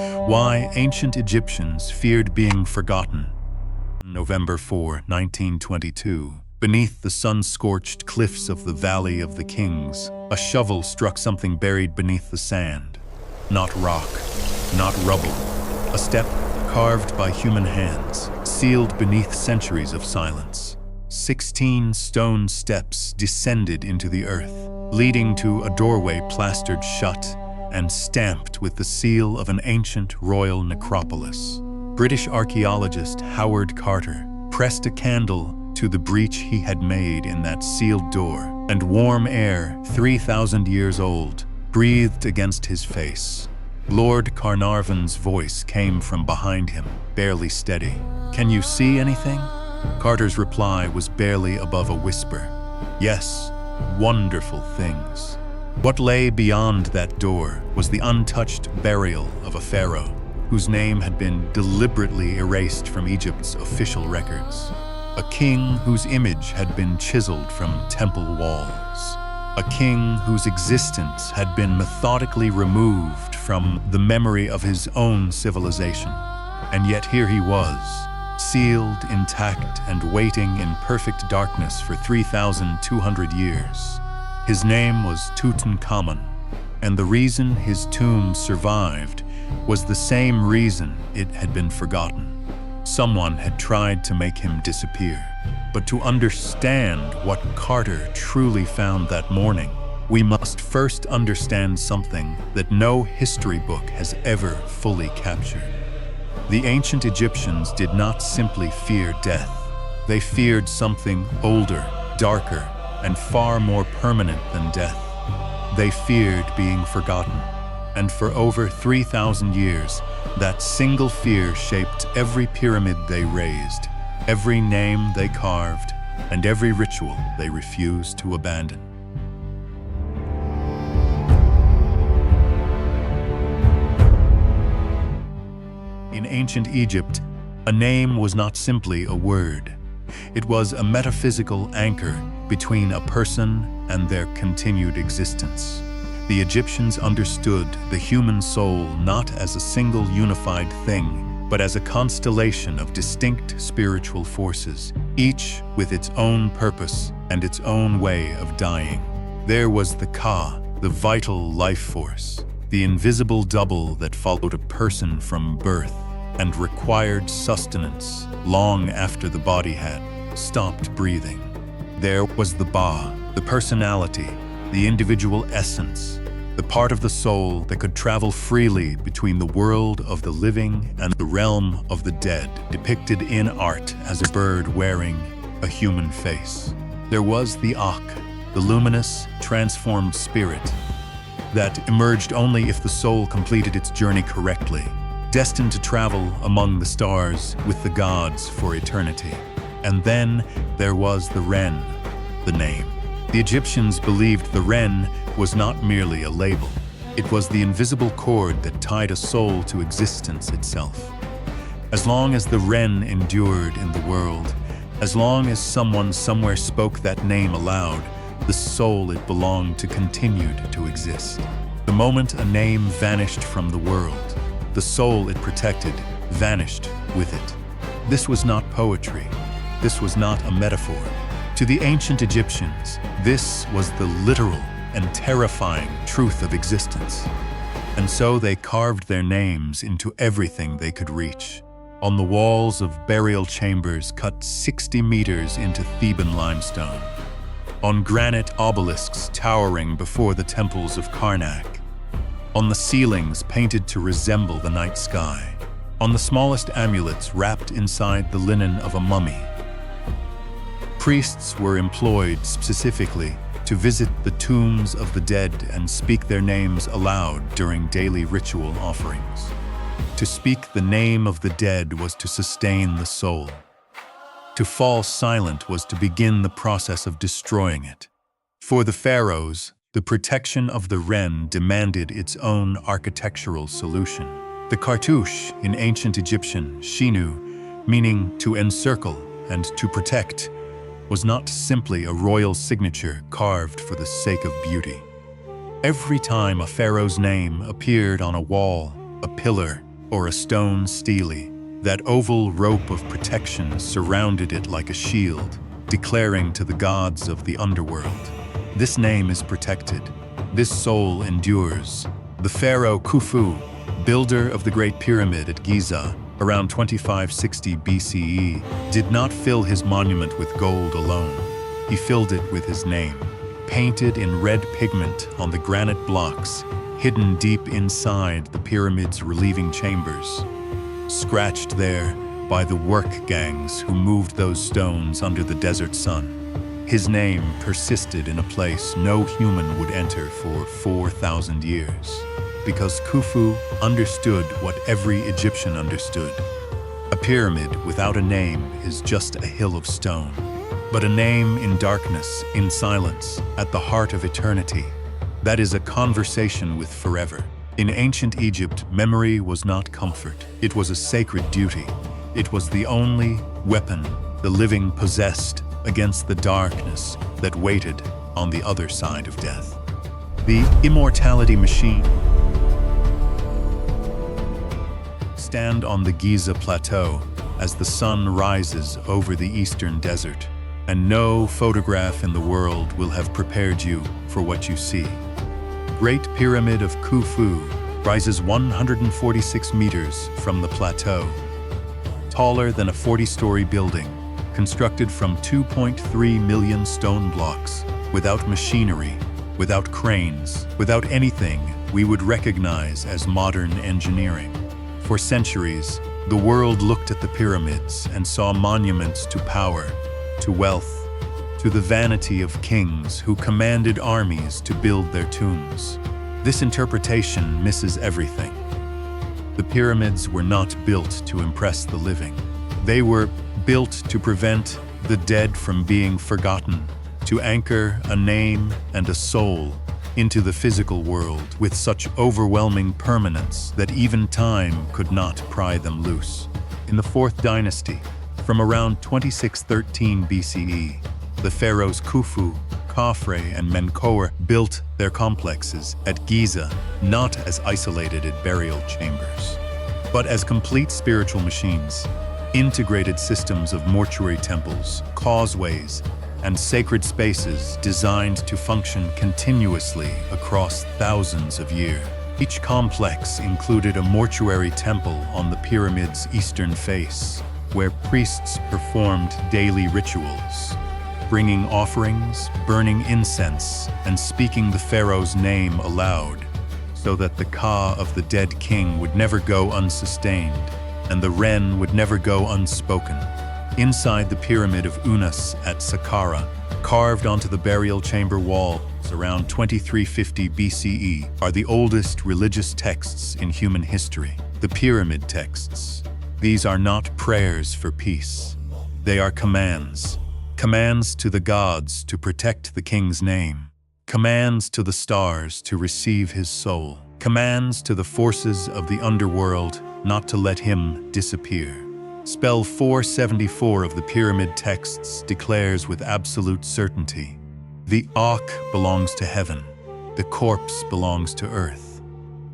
Why ancient Egyptians feared being forgotten. November 4, 1922. Beneath the sun-scorched cliffs of the Valley of the Kings, a shovel struck something buried beneath the sand. Not rock, not rubble. A step carved by human hands, sealed beneath centuries of silence. 16 stone steps descended into the earth, leading to a doorway plastered shut and stamped with the seal of an ancient royal necropolis. British archaeologist Howard Carter pressed a candle to the breach he had made in that sealed door, and warm air, 3,000 years old, breathed against his face. Lord Carnarvon's voice came from behind him, barely steady. "Can you see anything?" Carter's reply was barely above a whisper. "Yes, wonderful things." What lay beyond that door was the untouched burial of a pharaoh, whose name had been deliberately erased from Egypt's official records. A king whose image had been chiseled from temple walls. A king whose existence had been methodically removed from the memory of his own civilization. And yet here he was, sealed, intact, and waiting in perfect darkness for 3,200 years. His name was Tutankhamun, and the reason his tomb survived was the same reason it had been forgotten. Someone had tried to make him disappear. But to understand what Carter truly found that morning, we must first understand something that no history book has ever fully captured. The ancient Egyptians did not simply fear death. They feared something older, darker, and far more permanent than death. They feared being forgotten. And for over 3,000 years, that single fear shaped every pyramid they raised, every name they carved, and every ritual they refused to abandon. In ancient Egypt, a name was not simply a word. It was a metaphysical anchor between a person and their continued existence. The Egyptians understood the human soul not as a single unified thing, but as a constellation of distinct spiritual forces, each with its own purpose and its own way of dying. There was the Ka, the vital life force, the invisible double that followed a person from birth and required sustenance long after the body had stopped breathing. There was the Ba, the personality, the individual essence, the part of the soul that could travel freely between the world of the living and the realm of the dead, depicted in art as a bird wearing a human face. There was the Akh, the luminous, transformed spirit that emerged only if the soul completed its journey correctly, destined to travel among the stars with the gods for eternity. And then there was the Ren, the name. The Egyptians believed the Ren was not merely a label. It was the invisible cord that tied a soul to existence itself. As long as the Ren endured in the world, as long as someone somewhere spoke that name aloud, the soul it belonged to continued to exist. The moment a name vanished from the world, the soul it protected vanished with it. This was not poetry. This was not a metaphor. To the ancient Egyptians, this was the literal and terrifying truth of existence. And so they carved their names into everything they could reach. On the walls of burial chambers cut 60 meters into Theban limestone. On granite obelisks towering before the temples of Karnak. On the ceilings painted to resemble the night sky. On the smallest amulets wrapped inside the linen of a mummy. Priests were employed specifically to visit the tombs of the dead and speak their names aloud during daily ritual offerings. To speak the name of the dead was to sustain the soul. To fall silent was to begin the process of destroying it. For the pharaohs, the protection of the Ren demanded its own architectural solution. The cartouche in ancient Egyptian, Shinu, meaning to encircle and to protect, was not simply a royal signature carved for the sake of beauty. Every time a pharaoh's name appeared on a wall, a pillar, or a stone stele. That oval rope of protection surrounded it like a shield, declaring to the gods of the underworld, "This name is protected. This soul endures." The pharaoh Khufu, builder of the Great Pyramid at Giza, around 2560 BCE, did not fill his monument with gold alone. He filled it with his name, painted in red pigment on the granite blocks, hidden deep inside the pyramid's relieving chambers, scratched there by the work gangs who moved those stones under the desert sun. His name persisted in a place no human would enter for 4,000 years, because Khufu understood what every Egyptian understood. A pyramid without a name is just a hill of stone, but a name in darkness, in silence, at the heart of eternity. That is a conversation with forever. In ancient Egypt, memory was not comfort. It was a sacred duty. It was the only weapon the living possessed against the darkness that waited on the other side of death. The immortality machine. Stand on the Giza plateau as the sun rises over the eastern desert, and no photograph in the world will have prepared you for what you see. Great Pyramid of Khufu rises 146 meters from the plateau, taller than a 40-story building, constructed from 2.3 million stone blocks, without machinery, without cranes, without anything we would recognize as modern engineering. For centuries, the world looked at the pyramids and saw monuments to power, to wealth, to the vanity of kings who commanded armies to build their tombs. This interpretation misses everything. The pyramids were not built to impress the living. They were built to prevent the dead from being forgotten, to anchor a name and a soul into the physical world with such overwhelming permanence that even time could not pry them loose. In the 4th dynasty, from around 2613 BCE, the pharaohs Khufu, Khafre, and Menkaure built their complexes at Giza not as isolated burial chambers, but as complete spiritual machines, integrated systems of mortuary temples, causeways, and sacred spaces designed to function continuously across thousands of years. Each complex included a mortuary temple on the pyramid's eastern face, where priests performed daily rituals, bringing offerings, burning incense, and speaking the pharaoh's name aloud, so that the ka of the dead king would never go unsustained, and the ren would never go unspoken. Inside the pyramid of Unas at Saqqara, carved onto the burial chamber walls around 2350 BCE, are the oldest religious texts in human history, the pyramid texts. These are not prayers for peace. They are commands. Commands to the gods to protect the king's name. Commands to the stars to receive his soul. Commands to the forces of the underworld not to let him disappear. Spell 474 of the pyramid texts declares with absolute certainty, the Ankh belongs to heaven, the corpse belongs to earth.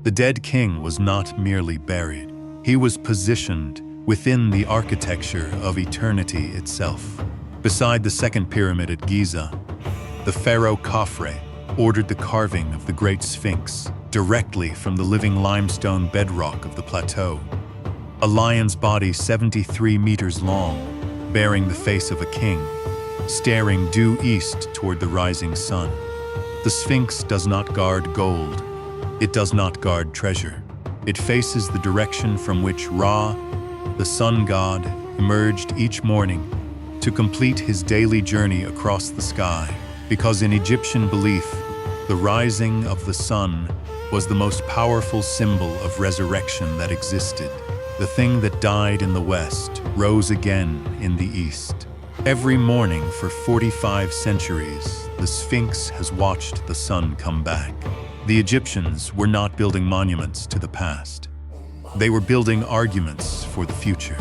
The dead king was not merely buried. He was positioned within the architecture of eternity itself. Beside the second pyramid at Giza, the pharaoh Khafre ordered the carving of the Great Sphinx directly from the living limestone bedrock of the plateau. A lion's body 73 meters long, bearing the face of a king, staring due east toward the rising sun. The Sphinx does not guard gold. It does not guard treasure. It faces the direction from which Ra, the sun god, emerged each morning to complete his daily journey across the sky. Because in Egyptian belief, the rising of the sun was the most powerful symbol of resurrection that existed. The thing that died in the west rose again in the east. Every morning for 45 centuries, the Sphinx has watched the sun come back. The Egyptians were not building monuments to the past. They were building arguments for the future.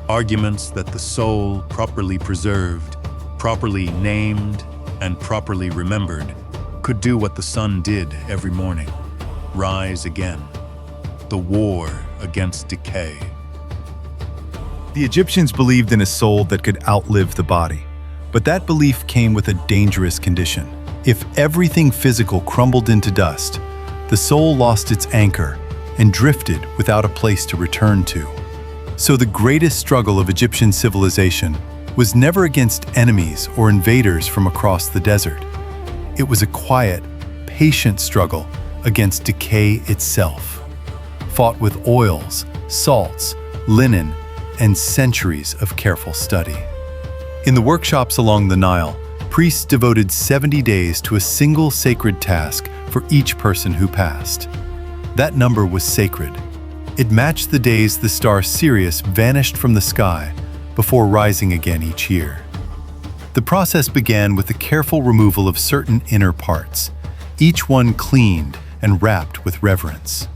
Arguments that the soul, properly preserved, properly named, and properly remembered, could do what the sun did every morning: rise again. the war against decay. The Egyptians believed in a soul that could outlive the body, but that belief came with a dangerous condition. If everything physical crumbled into dust, the soul lost its anchor and drifted without a place to return to. So the greatest struggle of Egyptian civilization was never against enemies or invaders from across the desert. It was a quiet, patient struggle against decay itself, fought with oils, salts, linen, and centuries of careful study. In the workshops along the Nile, priests devoted 70 days to a single sacred task for each person who passed. That number was sacred. It matched the days the star Sirius vanished from the sky before rising again each year. The process began with the careful removal of certain inner parts, each one cleaned and wrapped with reverence.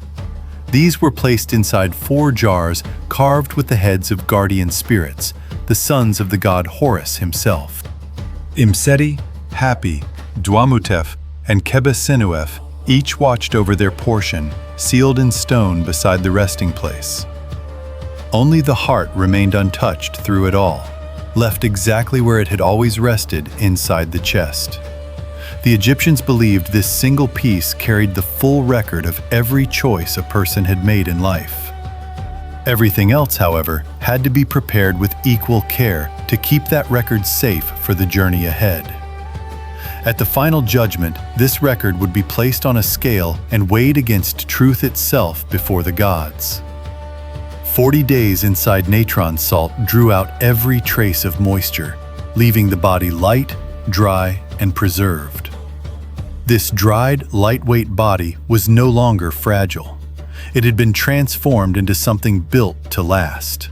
These were placed inside 4 jars carved with the heads of guardian spirits, the sons of the god Horus himself. Imseti, Hapi, Dwamutef, and Kebe-Senuef each watched over their portion, sealed in stone beside the resting place. Only the heart remained untouched through it all, left exactly where it had always rested inside the chest. The Egyptians believed this single piece carried the full record of every choice a person had made in life. Everything else, however, had to be prepared with equal care to keep that record safe for the journey ahead. At the final judgment, this record would be placed on a scale and weighed against truth itself before the gods. 40 days inside natron salt drew out every trace of moisture, leaving the body light, dry, and preserved. This dried, lightweight body was no longer fragile. It had been transformed into something built to last.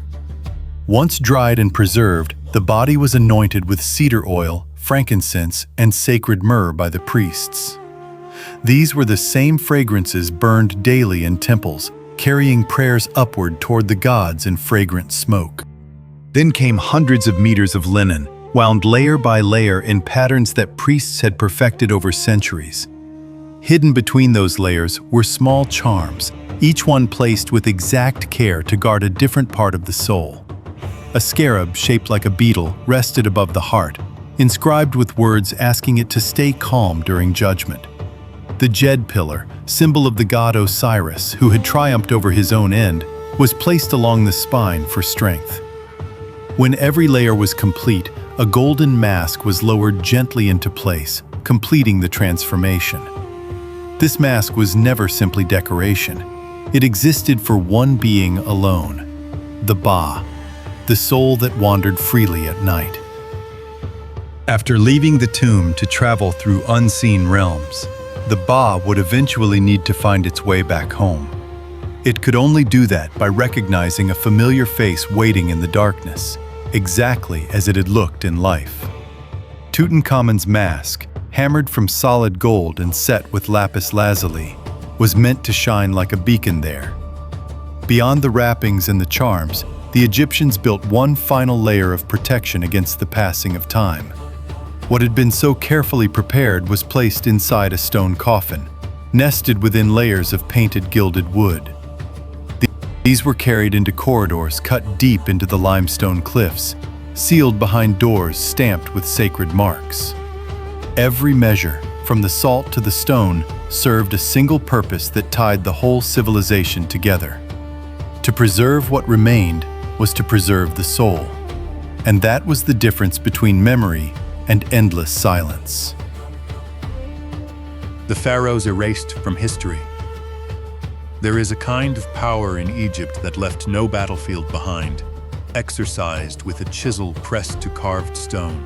Once dried and preserved, the body was anointed with cedar oil, frankincense, and sacred myrrh by the priests. These were the same fragrances burned daily in temples, carrying prayers upward toward the gods in fragrant smoke. Then came hundreds of meters of linen, wound layer by layer in patterns that priests had perfected over centuries. Hidden between those layers were small charms, each one placed with exact care to guard a different part of the soul. A scarab shaped like a beetle rested above the heart, inscribed with words asking it to stay calm during judgment. The Jed pillar, symbol of the god Osiris, who had triumphed over his own end, was placed along the spine for strength. When every layer was complete, a golden mask was lowered gently into place, completing the transformation. This mask was never simply decoration. It existed for one being alone, the Ba, the soul that wandered freely at night. After leaving the tomb to travel through unseen realms, the Ba would eventually need to find its way back home. It could only do that by recognizing a familiar face waiting in the darkness, exactly as it had looked in life. Tutankhamun's mask, hammered from solid gold and set with lapis lazuli, was meant to shine like a beacon there. Beyond the wrappings and the charms, the Egyptians built one final layer of protection against the passing of time. What had been so carefully prepared was placed inside a stone coffin, nested within layers of painted gilded wood. These were carried into corridors cut deep into the limestone cliffs, sealed behind doors stamped with sacred marks. Every measure, from the salt to the stone, served a single purpose that tied the whole civilization together. To preserve what remained was to preserve the soul. And that was the difference between memory and endless silence. The pharaohs erased from history. There is a kind of power in Egypt that left no battlefield behind, exercised with a chisel pressed to carved stone,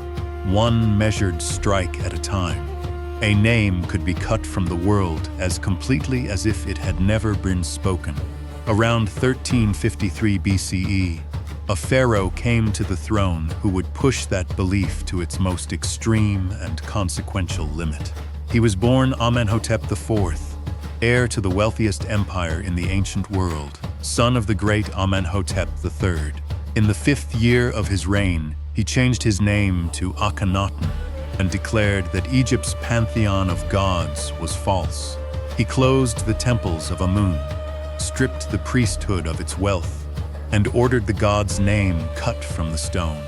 one measured strike at a time. A name could be cut from the world as completely as if it had never been spoken. Around 1353 BCE, a pharaoh came to the throne who would push that belief to its most extreme and consequential limit. He was born Amenhotep IV, heir to the wealthiest empire in the ancient world, son of the great Amenhotep III. In the 5th year of his reign, he changed his name to Akhenaten and declared that Egypt's pantheon of gods was false. He closed the temples of Amun, stripped the priesthood of its wealth, and ordered the god's name cut from the stone.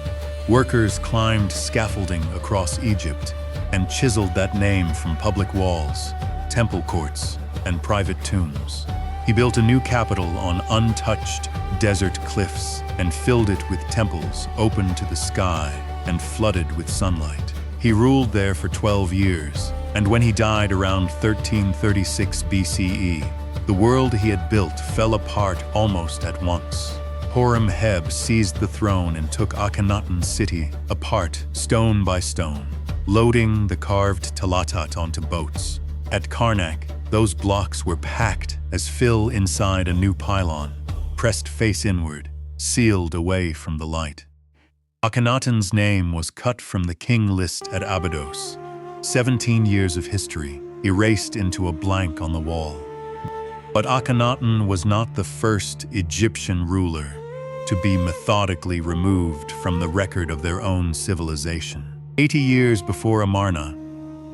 Workers climbed scaffolding across Egypt and chiseled that name from public walls, temple courts, and private tombs. He built a new capital on untouched desert cliffs and filled it with temples open to the sky and flooded with sunlight. He ruled there for 12 years, and when he died around 1336 BCE, the world he had built fell apart almost at once. Horemheb seized the throne and took Akhenaten's city apart stone by stone, loading the carved talatat onto boats. At Karnak, those blocks were packed as fill inside a new pylon, pressed face inward, sealed away from the light. Akhenaten's name was cut from the king list at Abydos. 17 years of history erased into a blank on the wall. But Akhenaten was not the first Egyptian ruler to be methodically removed from the record of their own civilization. 80 years before Amarna,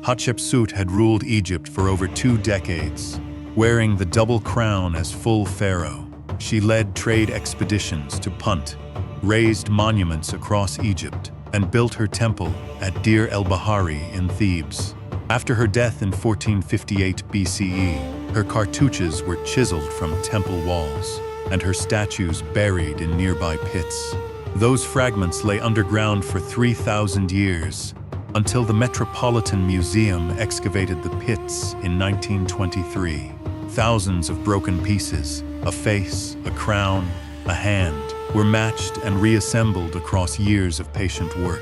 Hatshepsut had ruled Egypt for over 2 decades. Wearing the double crown as full pharaoh, she led trade expeditions to Punt, raised monuments across Egypt, and built her temple at Deir el-Bahari in Thebes. After her death in 1458 BCE, her cartouches were chiseled from temple walls, and her statues buried in nearby pits. Those fragments lay underground for 3,000 years, until the Metropolitan Museum excavated the pits in 1923. Thousands of broken pieces, a face, a crown, a hand, were matched and reassembled across years of patient work.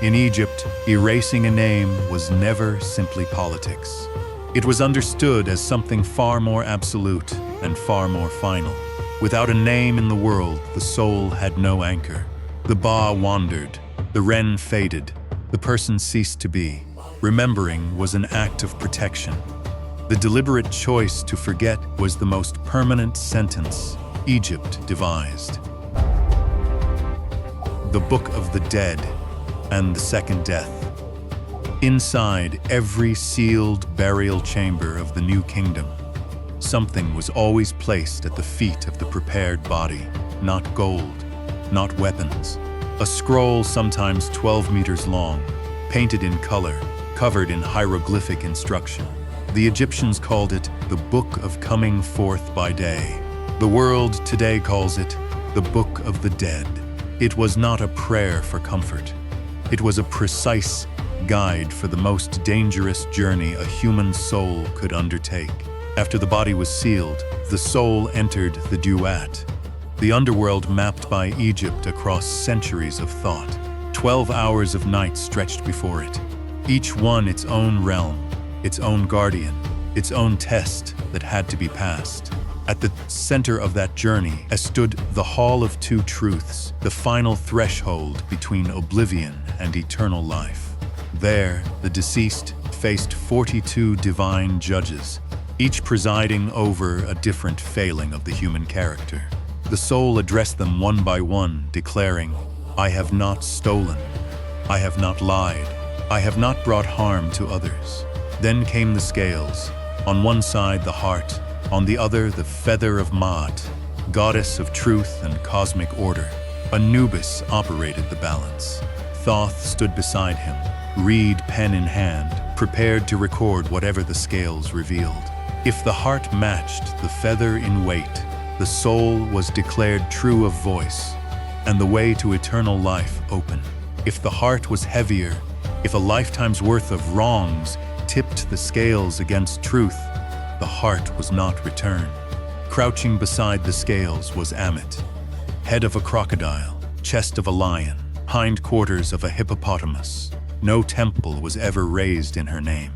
In Egypt, erasing a name was never simply politics. It was understood as something far more absolute and far more final. Without a name in the world, the soul had no anchor. The Ba wandered, the Ren faded, the person ceased to be. Remembering was an act of protection. The deliberate choice to forget was the most permanent sentence Egypt devised. The Book of the Dead and the Second Death. Inside every sealed burial chamber of the new kingdom, something was always placed at the feet of the prepared body. Not gold, not weapons. A scroll sometimes 12 meters long, painted in color, covered in hieroglyphic instruction. The Egyptians called it the Book of Coming Forth by Day. The world today calls it the Book of the Dead. It was not a prayer for comfort. It was a precise guide for the most dangerous journey a human soul could undertake. After the body was sealed, the soul entered the duat, the underworld mapped by Egypt across centuries of thought. 12 hours of night stretched before it, each one its own realm, its own guardian, its own test that had to be passed. At the center of that journey stood the Hall of Two Truths, the final threshold between oblivion and eternal life. There, the deceased faced 42 divine judges, each presiding over a different failing of the human character. The soul addressed them one by one, declaring, "I have not stolen. I have not lied. I have not brought harm to others." Then came the scales. On one side, the heart. On the other, the feather of Maat, goddess of truth and cosmic order. Anubis operated the balance. Thoth stood beside him, reed pen in hand, prepared to record whatever the scales revealed. If the heart matched the feather in weight, the soul was declared true of voice, and the way to eternal life open. If the heart was heavier, if a lifetime's worth of wrongs tipped the scales against truth, the heart was not returned. Crouching beside the scales was Ammit, head of a crocodile, chest of a lion, hindquarters of a hippopotamus. No temple was ever raised in her name.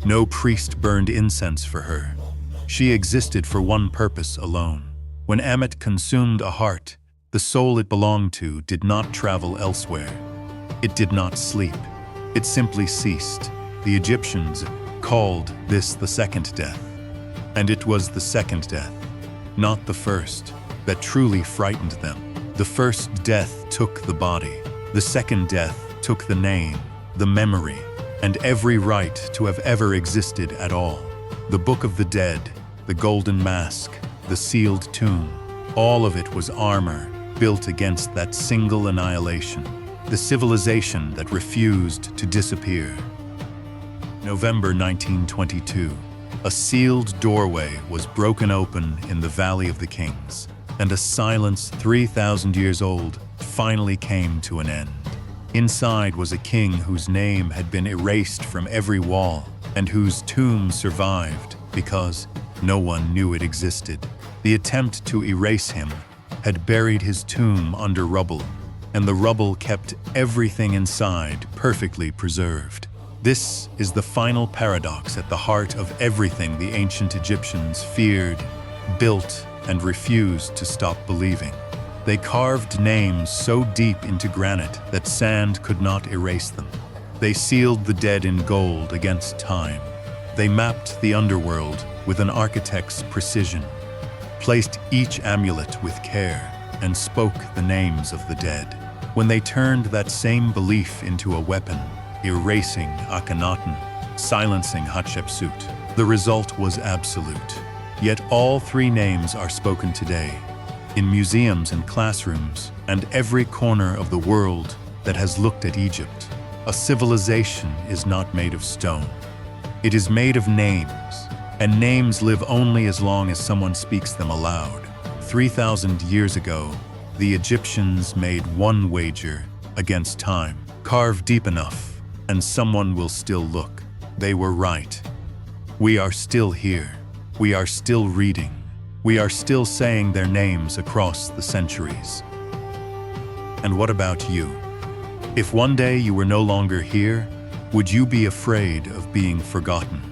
No priest burned incense for her. She existed for one purpose alone. When Ammit consumed a heart, the soul it belonged to did not travel elsewhere. It did not sleep. It simply ceased. The Egyptians called this the second death. And it was the second death, not the first, that truly frightened them. The first death took the body. The second death took the name, the memory, and every right to have ever existed at all. The Book of the Dead, the Golden Mask, the sealed tomb. All of it was armor built against that single annihilation, the civilization that refused to disappear. November 1922. A sealed doorway was broken open in the Valley of the Kings, and a silence 3,000 years old finally came to an end. Inside was a king whose name had been erased from every wall, and whose tomb survived because no one knew it existed. The attempt to erase him had buried his tomb under rubble, and the rubble kept everything inside perfectly preserved. This is the final paradox at the heart of everything the ancient Egyptians feared, built, and refused to stop believing. They carved names so deep into granite that sand could not erase them. They sealed the dead in gold against time. They mapped the underworld with an architect's precision, placed each amulet with care, and spoke the names of the dead. When they turned that same belief into a weapon, erasing Akhenaten, silencing Hatshepsut, the result was absolute. Yet all three names are spoken today, in museums and classrooms, and every corner of the world that has looked at Egypt. A civilization is not made of stone. It is made of names, and names live only as long as someone speaks them aloud. 3,000 years ago, the Egyptians made one wager against time. Carve deep enough, and someone will still look. They were right. We are still here. We are still reading. We are still saying their names across the centuries. And what about you? If one day you were no longer here, would you be afraid of being forgotten?